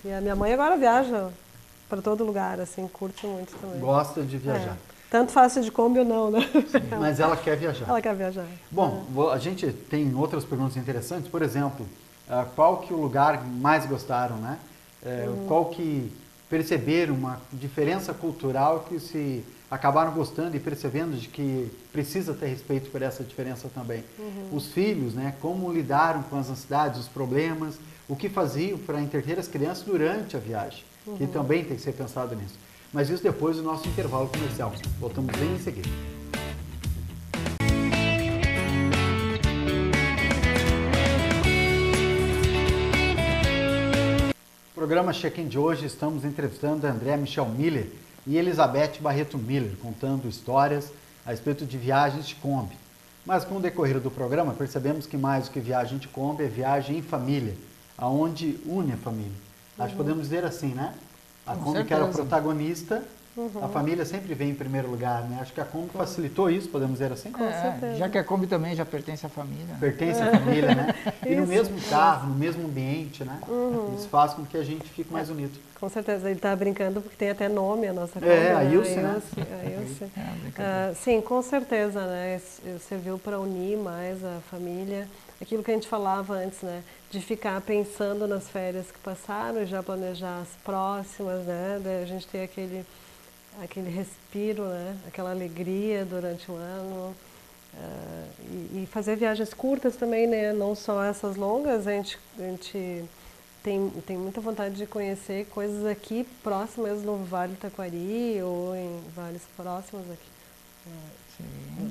E a minha mãe agora viaja para todo lugar, assim, curte muito também. Gosta de viajar. Tanto fácil de Kombi ou não, né? Mas ela quer viajar. Ela quer viajar. Bom, a gente tem outras perguntas interessantes. Por exemplo, qual que o lugar mais gostaram, né? Qual que perceberam uma diferença cultural que se acabaram gostando e percebendo de que precisa ter respeito por essa diferença também. Os filhos, né? Como lidaram com as ansiedades, os problemas, o que faziam para entreter as crianças durante a viagem, que também tem que ser pensado nisso. Mas isso depois do nosso intervalo comercial. Voltamos bem em seguida. No programa Check-in de hoje estamos entrevistando André Michel Miller e Elizabeth Barreto Miller, contando histórias a respeito de viagens de Kombi. Mas com o decorrer do programa percebemos que mais do que viagem de Kombi é viagem em família, aonde une a família. Acho que podemos dizer assim, né? A Com Kombi que era o certeza. protagonista, a família sempre vem em primeiro lugar, né? Acho que a Kombi facilitou isso, podemos dizer assim? certeza. Já que a Kombi também já pertence à família. Né? Pertence à família, né? E no Isso. mesmo carro, no mesmo ambiente, né? Isso faz com que a gente fique mais unido. Com certeza, ele está brincando porque tem até nome a nossa Kombi. É, a né? Ilse, né? A Ilse. brincadeira. Sim, com certeza, né? Serviu para unir mais a família. Aquilo que a gente falava antes, né? De ficar pensando nas férias que passaram e já planejar as próximas, né? A gente ter aquele respiro, né? Aquela alegria durante o ano. E fazer viagens curtas também, né? Não só essas longas, a gente tem muita vontade de conhecer coisas aqui próximas no Vale do Taquari ou em vales próximos aqui.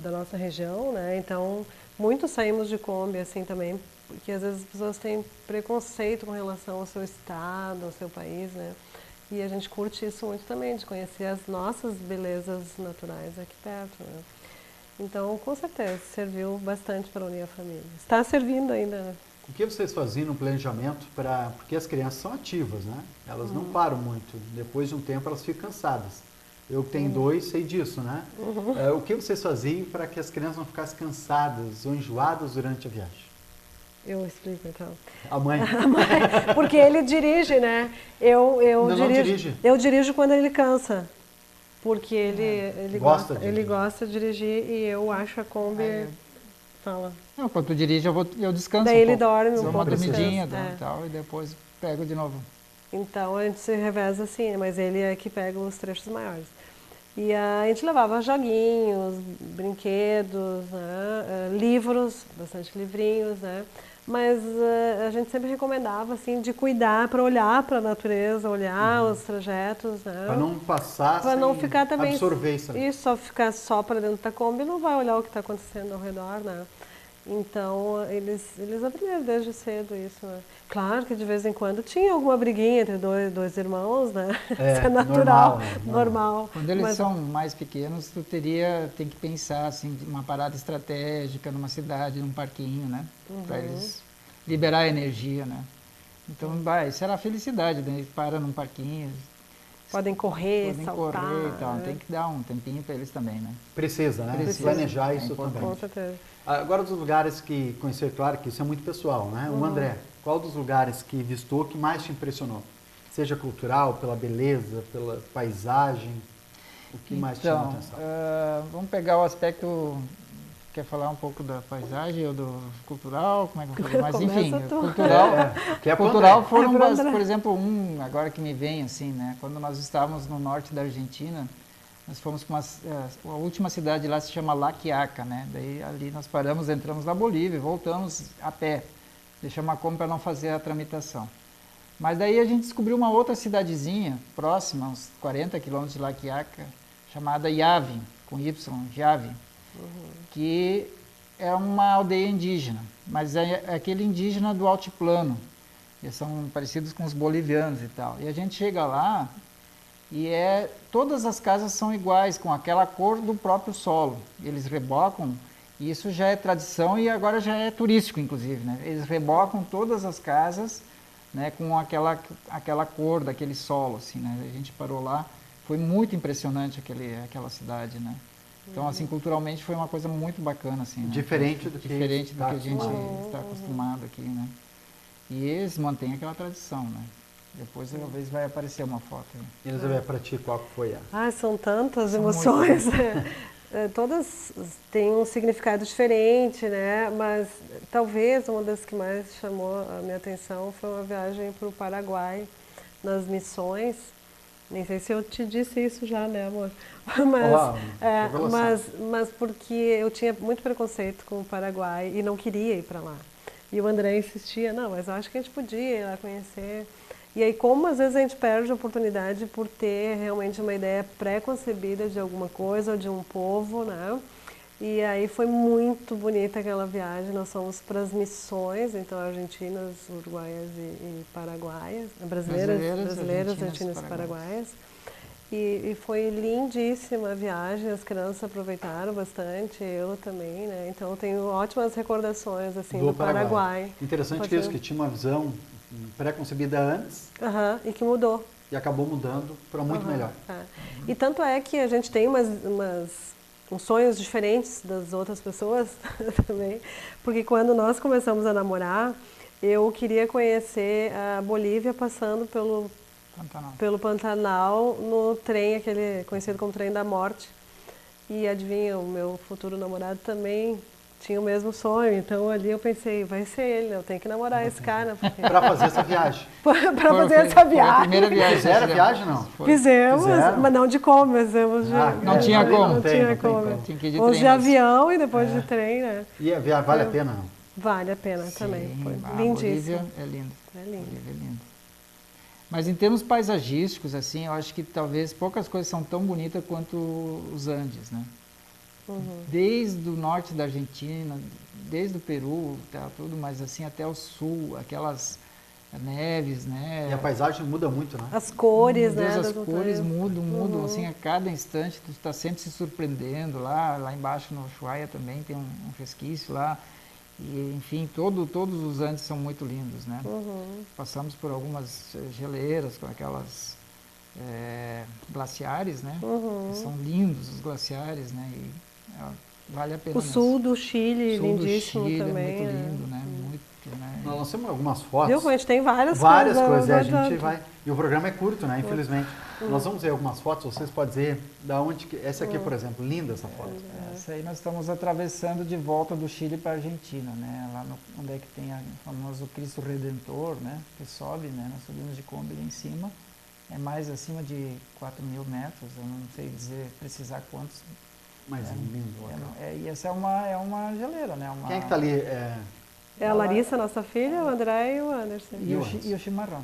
da nossa região, né? Então, muitos saímos de Kombi, assim, também, porque às vezes as pessoas têm preconceito com relação ao seu estado, ao seu país, né? E a gente curte isso muito também, de conhecer as nossas belezas naturais aqui perto, né? Então, com certeza, serviu bastante para unir a família. Está servindo ainda, né? O que vocês faziam no planejamento para... Porque as crianças são ativas, né? Elas não param muito. Depois de um tempo, elas ficam cansadas. Eu que tenho 2, sei disso, né? O que vocês faziam para que as crianças não ficassem cansadas ou enjoadas durante a viagem? Eu explico, então. A mãe? Porque ele dirige, né? Eu Não dirige? Eu dirijo quando ele cansa. Porque ele gosta de dirigir e eu acho a Kombi... Fala. Não, quando tu dirige, eu descanso. Daí ele dorme Dou um uma pouco. dormidinha e tal, e depois pego de novo. Então a gente se reveza assim, mas ele é que pega os trechos maiores. E a gente levava joguinhos, brinquedos, né? Livros, bastante livrinhos, né? Mas a gente sempre recomendava assim de cuidar para olhar para a natureza, olhar os trajetos, né? Para não passar para não ficar também absorver isso. Isso, só ficar só para dentro da Kombi não vai olhar o que está acontecendo ao redor, né? Então eles aprenderam desde cedo isso, né? Claro que de vez em quando tinha alguma briguinha entre dois irmãos, né? Isso é natural, normal. Quando eles são mais pequenos, tu tem que pensar assim, uma parada estratégica numa cidade, num parquinho, né? Para eles liberar a energia, né? Então, isso era a felicidade, né? Eles param num parquinho. Podem correr, podem saltar. Correr e tal. Né? Tem que dar um tempinho para eles também, né? Precisa, né? Precisa planejar isso também. Com certeza. Agora, dos lugares que conheceu, claro que isso é muito pessoal, né? O André, qual dos lugares que visitou que mais te impressionou? Seja cultural, pela beleza, pela paisagem, o que mais te chamou a atenção? Vamos pegar o aspecto... Quer falar um pouco da paisagem ou do cultural? Como é que eu vou fazer? Mas enfim, cultural foram, por exemplo, agora que me vem assim, né? Quando nós estávamos no norte da Argentina, nós fomos para a última cidade lá se chama La Quiaca, né? Daí ali nós paramos, entramos na Bolívia, voltamos a pé, deixamos a Kombi para não fazer a tramitação. Mas daí a gente descobriu uma outra cidadezinha próxima, uns 40 quilômetros de La Quiaca, chamada Yavin, com Y, Yavin. Que é uma aldeia indígena, mas é aquele indígena do altiplano. Eles são parecidos com os bolivianos e tal. E a gente chega lá e todas as casas são iguais, com aquela cor do próprio solo. Eles rebocam, e isso já é tradição e agora já é turístico, inclusive, né? Eles rebocam todas as casas, né, com aquela cor daquele solo, assim, né? A gente parou lá, foi muito impressionante aquela cidade, né? Então, assim, culturalmente foi uma coisa muito bacana, assim, né? Diferente do que a gente está acostumado aqui, né? E eles mantêm aquela tradição, né? Depois, talvez, vai aparecer uma foto aí. Elizabeth, para ti, qual foi são tantas emoções. Todas têm um significado diferente, né? Mas talvez uma das que mais chamou a minha atenção foi uma viagem para o Paraguai, nas missões. Nem sei se eu te disse isso já, né, amor? Mas porque eu tinha muito preconceito com o Paraguai e não queria ir para lá. E o André insistia, não, mas eu acho que a gente podia ir lá conhecer. E aí, como às vezes a gente perde a oportunidade por ter realmente uma ideia pré-concebida de alguma coisa ou de um povo, né? E aí foi muito bonita aquela viagem, nós fomos para as missões, então argentinas, uruguaias e paraguaias, brasileiras, argentinas e paraguaias. E foi lindíssima a viagem, as crianças aproveitaram bastante, eu também, né? Então eu tenho ótimas recordações assim, do Paraguai. Interessante isso, que tinha uma visão pré-concebida antes e que mudou. E acabou mudando para muito melhor. E tanto é que a gente tem uns sonhos diferentes das outras pessoas também, porque quando nós começamos a namorar, eu queria conhecer a Bolívia passando pelo Pantanal no trem, aquele conhecido como trem da morte. E adivinha, o meu futuro namorado também tinha o mesmo sonho, então ali eu pensei, vai ser ele, eu tenho que namorar esse cara. Para fazer essa viagem. Para fazer essa viagem. A primeira viagem. Fizeram a viagem, não? Fizemos, mas não de como, fizemos não tinha como. Não tinha como. Tinha que ir de trem. De avião e depois de É. trem, né? E a viagem vale a pena, não? Vale a pena também, foi lindíssimo. Bolívia é lindo. É lindo. Bolívia é lindo. Mas em termos paisagísticos, assim, eu acho que talvez poucas coisas são tão bonitas quanto os Andes, né? desde o norte da Argentina, desde o Peru, tá, tudo, mas assim até o sul, aquelas neves, né? E a paisagem muda muito, né? As cores, Meu né? Deus, as das cores montanhas. mudam, assim, a cada instante, tu está sempre se surpreendendo lá embaixo no Ushuaia também tem um resquício lá, e enfim, todos os Andes são muito lindos, né? Passamos por algumas geleiras com aquelas glaciares, né? São lindos os glaciares, né? E, vale a pena O mesmo. sul do Chile, Sul do lindíssimo Chile também. é muito lindo, né? Muito, né? Nós temos algumas fotos. Viu? A gente tem várias coisas, a gente bastante. vai. E o programa é curto, né? Infelizmente. Nós vamos ver algumas fotos, vocês podem dizer da onde que. Essa aqui, por exemplo, linda essa foto. Essa aí nós estamos atravessando de volta do Chile para a Argentina, né? Lá onde é que tem o famoso Cristo Redentor, né? Que sobe, né? Nós subimos de Kombi ali em cima. É mais acima de 4.000 metros, eu não sei precisar quantos. Mas lindo. E essa é uma geleira, né? Quem é que está ali? É a Larissa, nossa filha, o André e o Anderson. E o chimarrão.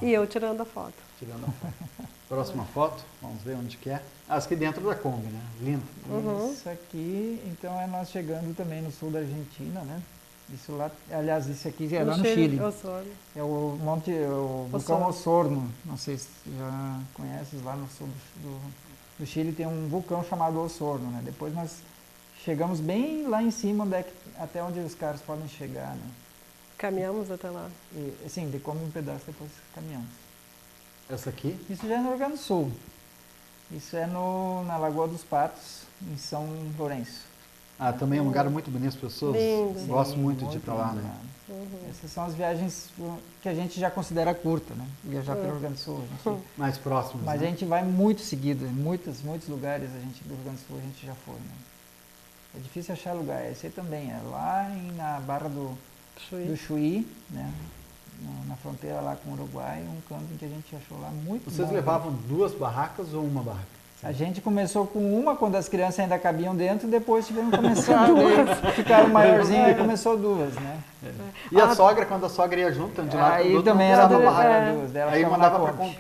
E eu tirando a foto. Tirando a foto. Próxima foto, vamos ver onde que é. Aqui dentro da Kombi, né? Lindo. Isso aqui, então, é nós chegando também no sul da Argentina, né? Isso lá, aliás, isso aqui é lá no Chile. É o vulcão Osorno. Não sei se já conheces, lá no sul do Chile tem um vulcão chamado Osorno, né? Depois nós chegamos bem lá em cima, até onde os carros podem chegar, né? Caminhamos até lá. Sim, come um pedaço, depois caminhamos. Essa aqui? Isso já é no Rio Grande do Sul. Isso é na Lagoa dos Patos, em São Lourenço. Também é um lugar muito bonito, as pessoas gostam muito de estar lá, né? Essas são as viagens que a gente já considera curta, né? Viajar pelo Rio Grande do Sul. Mais próximos, mas né? a gente vai muito seguido, muitos lugares do Rio Grande do Sul a gente já foi, né? É difícil achar lugar, esse aí também é lá na Barra do Chuí, né? Na fronteira lá com o Uruguai, um camping que a gente achou lá muito bom. Vocês levavam 2 barracas ou uma barraca? A gente começou com uma, quando as crianças ainda cabiam dentro, depois tivemos que começar, ficaram maiorzinhos e começou 2, né? E a sogra, quando a sogra ia junto, de lá aí do também era uma barraca 2, dela aí mandava para Kombi.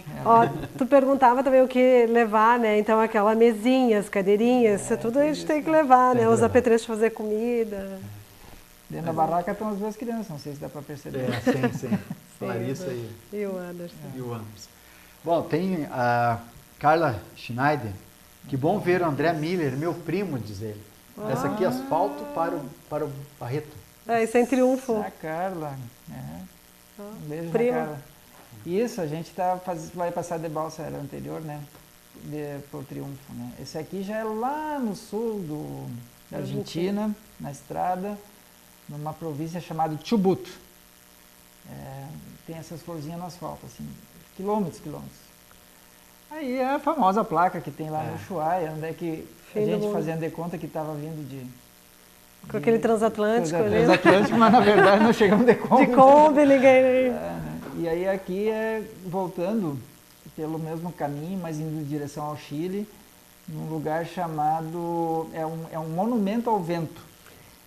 Tu perguntava também o que levar, né? Então aquela mesinha, as cadeirinhas, isso tudo a gente tem que levar, né? Os apetrechos para fazer comida. Dentro da barraca estão as 2 crianças, não sei se dá para perceber. Sim. Larissa e o Anderson. E o Anderson. Bom, tem a Carla Schneider. Que bom ver o André Miller, meu primo, diz ele. Essa aqui é asfalto para o Barreto. Isso é em Triunfo. A Carla. Um beijo prima. na Carla. Isso, a gente vai passar de balsa, era anterior, né? Pro Triunfo, né? Esse aqui já é lá no sul da Argentina, na estrada, numa província chamada Chubut. Tem essas florzinhas no asfalto, assim, quilômetros. Aí é a famosa placa que tem lá no Ushuaia, onde é que a gente fazendo de conta que estava vindo com aquele transatlântico ali. Transatlântico, mas na verdade nós chegamos de Kombi. De Kombi, ninguém... E aí aqui voltando pelo mesmo caminho, mas indo em direção ao Chile, num lugar chamado... É um monumento ao vento.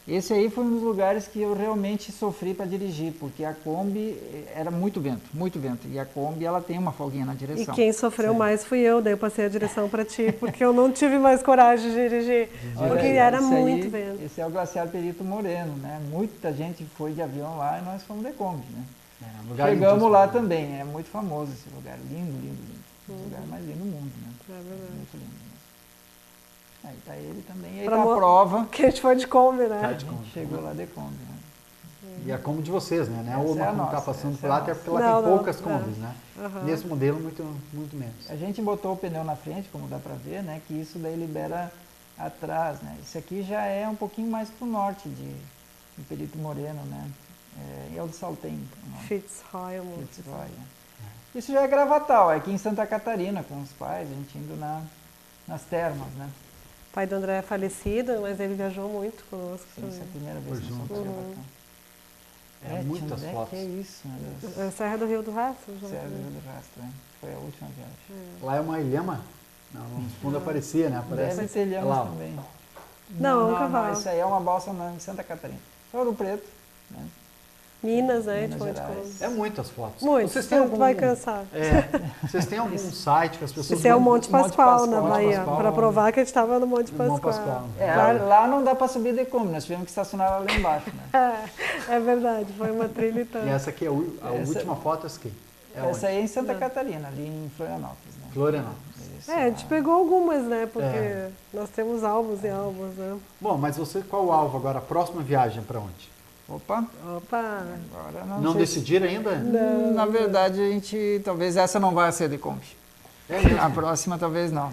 Esse aí foi um dos lugares que eu realmente sofri para dirigir, porque a Kombi era muito vento. E a Kombi, ela tem uma folguinha na direção. E quem sofreu mais fui eu, daí eu passei a direção para ti, porque eu não tive mais coragem de dirigir, porque era muito vento. Esse é o Glaciar Perito Moreno, né? Muita gente foi de avião lá e nós fomos de Kombi, né? Chegamos lá também, é muito famoso esse lugar, lindo. O lugar mais lindo do mundo, né? É verdade. Muito lindo. Aí tá ele também, aí tá a prova. Que a gente foi de Kombi, né? A gente chegou lá de Kombi, né? E a Kombi de vocês, né? Não é uma que não está passando por lá, até porque lá Não, tem poucas Kombis, né? Nesse modelo, muito menos. A gente botou o pneu na frente, como dá para ver, né? Que isso daí libera atrás, né? Esse aqui já é um pouquinho mais pro norte de Perito Moreno, né? É o de Saltem. Fitzroy. Isso já é Gravatal, é aqui em Santa Catarina, com os pais, a gente indo nas termas, né? O pai do André é falecido, mas ele viajou muito conosco. Sim, essa é a primeira vez que nós fomos Gravatal. Muitas fotos. Que é isso, meu Deus. Serra do Rio do Rastro. Serra do Rio do Rastro, foi a última viagem. Lá é uma ilhama? Não, no fundo aparecia, né? Deve ter ilhamas também. Não, isso aí é uma balsa em Santa Catarina. Ouro Preto, né? Minas, né? Minas de Monte Gerais. Combo. É muitas fotos. Muito, Vocês têm tu vai cansar. Vocês têm algum site que as pessoas... Esse é o Monte Pascoal, na Monte Bahia, Pascoal, para provar que a gente estava no Monte no Monte Pascoal. Pascoal. É, lá não dá para subir de Kombi, nós tivemos que estacionar lá embaixo, né? É verdade, foi uma trilha e E tanto. essa aqui é a última foto, essa aqui. Essa aí é em Santa Catarina, ali em Florianópolis, né? Florianópolis. Isso, A gente pegou algumas, né? Porque É. nós temos alvos e alvos, né? Bom, mas você, qual o alvo agora? A próxima viagem para onde? Opa, Opa! agora Não sei se- decidiram ainda? Na verdade, a gente, talvez essa não vai ser de Kombi. É mesmo? A próxima, talvez não.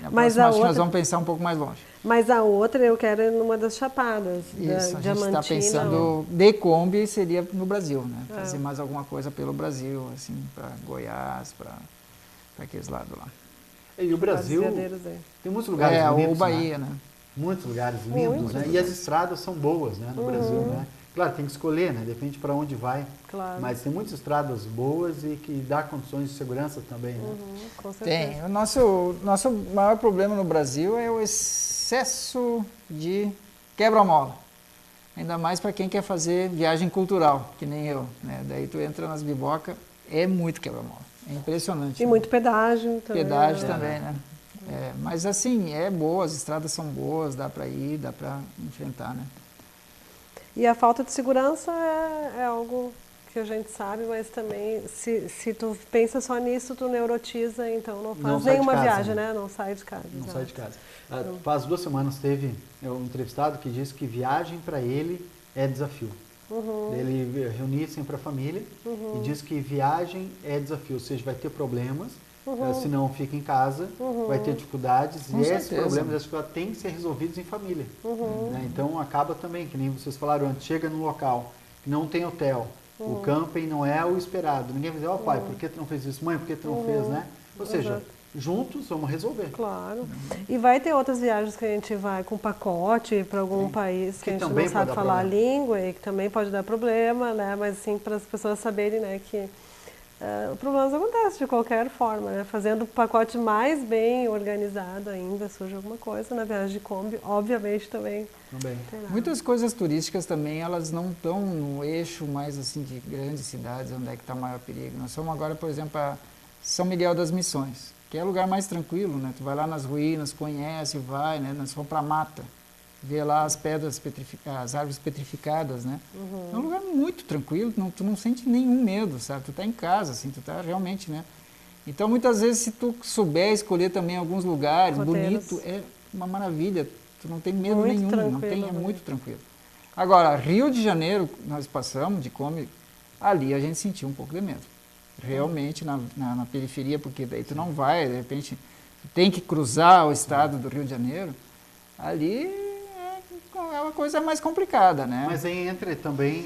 A Mas próxima, a acho que nós outra- vamos pensar um pouco mais longe. Mas a outra eu quero ir numa das chapadas, Isso, da a gente Diamantina. está pensando, de Kombi seria no Brasil, né? Fazer mais alguma coisa pelo Brasil, assim, para Goiás, para aqueles lados lá. E o Brasil Veadeiros aí. tem muitos lugares bonitos, ou Bahia, né? Muitos lugares lindos, né? E as estradas são boas, né, no Brasil, né? Claro, tem que escolher, né? Depende para onde vai. Claro. Mas tem muitas estradas boas e que dá condições de segurança também, né? Com certeza. Tem. O nosso maior problema no Brasil é o excesso de quebra-mola. Ainda mais para quem quer fazer viagem cultural, que nem eu, né? Daí tu entra nas bibocas, é muito quebra-mola. É impressionante. E né? muito pedágio também. Pedágio né? também, né? É, mas assim, é boa, as estradas são boas, dá para ir, dá para enfrentar, né? E a falta de segurança é algo que a gente sabe, mas também, se tu pensa só nisso, tu neurotiza, então não faz sai de nenhuma casa, viagem, né? né? Não sai de casa. Não exato. sai de casa. Faz 2 semanas teve um entrevistado que disse que viagem para ele é desafio. Ele reunir sempre a família e diz que viagem é desafio, ou seja, vai ter problemas, se não fica em casa, vai ter dificuldades Com e esses certeza. problemas, essas dificuldades têm que ser resolvidos em família. Né? Então acaba também, que nem vocês falaram antes, chega num local que não tem hotel, o camping não é o esperado, ninguém vai dizer, ó pai, por que tu não fez isso? Mãe, por que tu não fez, né? Ou seja, juntos vamos resolver. Claro. E vai ter outras viagens que a gente vai com pacote para algum país que a gente também não pode sabe dar falar a problema. língua e que também pode dar problema, né? Mas assim, para as pessoas saberem, né, que problemas acontecem de qualquer forma, né? Fazendo o pacote mais bem organizado ainda, surge alguma coisa na viagem de Kombi, obviamente também. Também. terá. Muitas coisas turísticas também, elas não estão no eixo mais assim de grandes cidades, onde é que está o maior perigo. Nós somos agora, por exemplo, a São Miguel das Missões, que é o lugar mais tranquilo, né? Tu vai lá nas ruínas, conhece, vai, né? Nós fomos para a mata, vê lá as pedras petrificadas, as árvores petrificadas, né? É um lugar muito tranquilo, tu não sente nenhum medo, sabe? Tu tá em casa, assim, tu tá realmente, né? Então, muitas vezes, se tu souber escolher também alguns lugares, Roteiros. bonito, é uma maravilha, tu não tem medo Muito nenhum, não tranquilo, tem, é né? muito tranquilo. Agora, Rio de Janeiro, nós passamos de Kombi, ali a gente sentiu um pouco de medo. Realmente, na periferia, porque daí tu não vai, de repente, tu tem que cruzar o estado do Rio de Janeiro, ali é uma coisa mais complicada, né? Mas aí entra também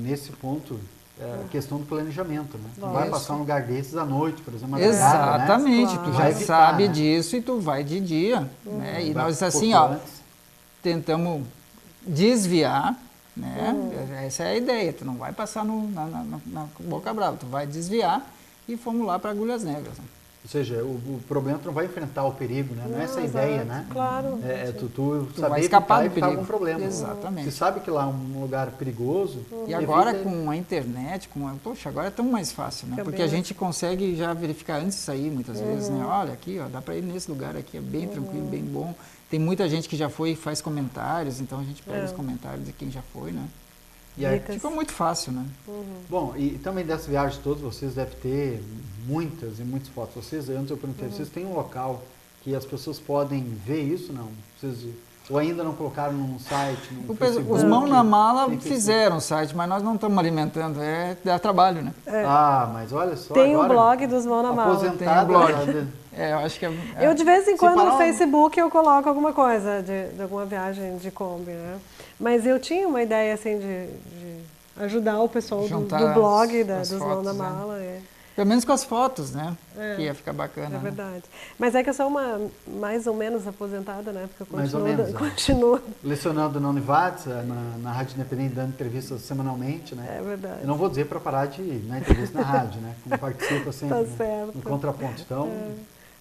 nesse ponto a questão do planejamento, né? Tu vai Isso. passar um lugar desses à noite, por exemplo, madrugada, Exatamente, né? tu Claro. já Vai evitar, sabe né? disso e tu vai de dia, né? E Vai nós um assim, pouco ó, antes. tentamos desviar, né? Essa é a ideia, tu não vai passar na Boca Brava, tu vai desviar e fomos lá para Agulhas Negras. Né? Ou seja, o problema tu não vai enfrentar o perigo, né? Não é essa a exato, ideia, né? Claro. É tu Tu saber vai escapar do evitar perigo. algum problema. Exatamente. Você sabe que lá é um lugar perigoso. E agora evita- com a internet, poxa, agora é tão mais fácil, né? Fica Porque bem a gente consegue já verificar antes de sair muitas vezes, né? Olha aqui, ó, dá para ir nesse lugar aqui, é bem tranquilo, bem bom. Tem muita gente que já foi e faz comentários, então a gente pega os comentários de quem já foi, né? E aí, Dicas. Ficou muito fácil, né? bom, e também dessas viagens todas, vocês devem ter muitas e muitas fotos. Vocês, antes eu perguntei, vocês têm um local que as pessoas podem ver isso, não? Vocês, ou ainda não colocaram num site, num Facebook? Os mãos na mala Tem Facebook. fizeram o site, mas nós não estamos alimentando, dá trabalho, né? Ah, mas olha só, Tem um agora, blog dos Mão na Mala. aposentada, Tem um blog. né? Eu acho que Eu de vez em quando Separar no um- Facebook eu coloco alguma coisa de alguma viagem de Kombi, né? Mas eu tinha uma ideia assim de ajudar o pessoal do Juntar blog as dos Mão na fotos, né? Mala. Pelo menos com as fotos, né? É. Que ia ficar bacana. É né? verdade. Mas é que eu sou uma mais ou menos aposentada, né? Porque eu Mais ou continuo, menos, é. continuo. Lecionando na Univates, na Rádio Independente, dando entrevistas semanalmente, né? É verdade. Eu não vou dizer para parar de ir na entrevista na rádio, né? Como participa sempre Tá né? certo. no contraponto. Então,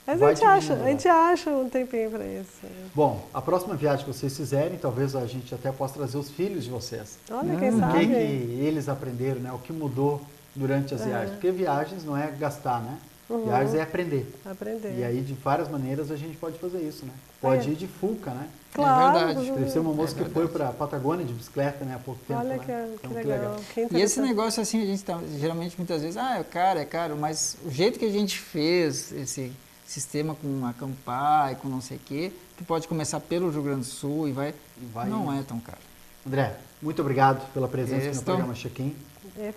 Mas vai a diminuindo, gente acha um tempinho para isso. Bom, a próxima viagem que vocês fizerem, talvez a gente até possa trazer os filhos de vocês. Olha, quem O que sabe. que eles aprenderam, né? O que mudou durante as viagens. Porque viagens não é gastar, né? Viagens é aprender. Aprender. E aí, de várias maneiras, a gente pode fazer isso, né? Pode ir de Fuca, né? Claro. É verdade. Deve ser uma moça que foi para a Patagônia de bicicleta, né? Há pouco tempo, Olha né? que Então, legal. Que E esse interessante. negócio assim, a gente tá, geralmente muitas vezes, é caro, mas o jeito que a gente fez esse sistema com acampar e com não sei o quê, tu pode começar pelo Rio Grande do Sul e vai não é tão caro. André, muito obrigado pela presença aqui no Isso. programa Check-in.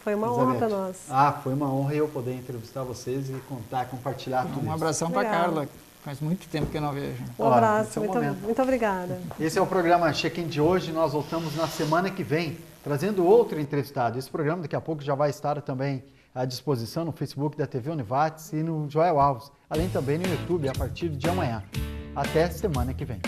Foi uma honra para Elizabeth. nós. Foi uma honra eu poder entrevistar vocês e compartilhar tudo Um isso. abração para Legal. Carla, faz muito tempo que eu não vejo. Um Olha, abraço, esse é o muito, momento. muito obrigada. Esse é o programa Check-in de hoje. Nós voltamos na semana que vem, trazendo outro entrevistado. Esse programa daqui a pouco já vai estar também à disposição no Facebook da TV Univates e no Joel Alves, além também no YouTube a partir de amanhã. Até semana que vem.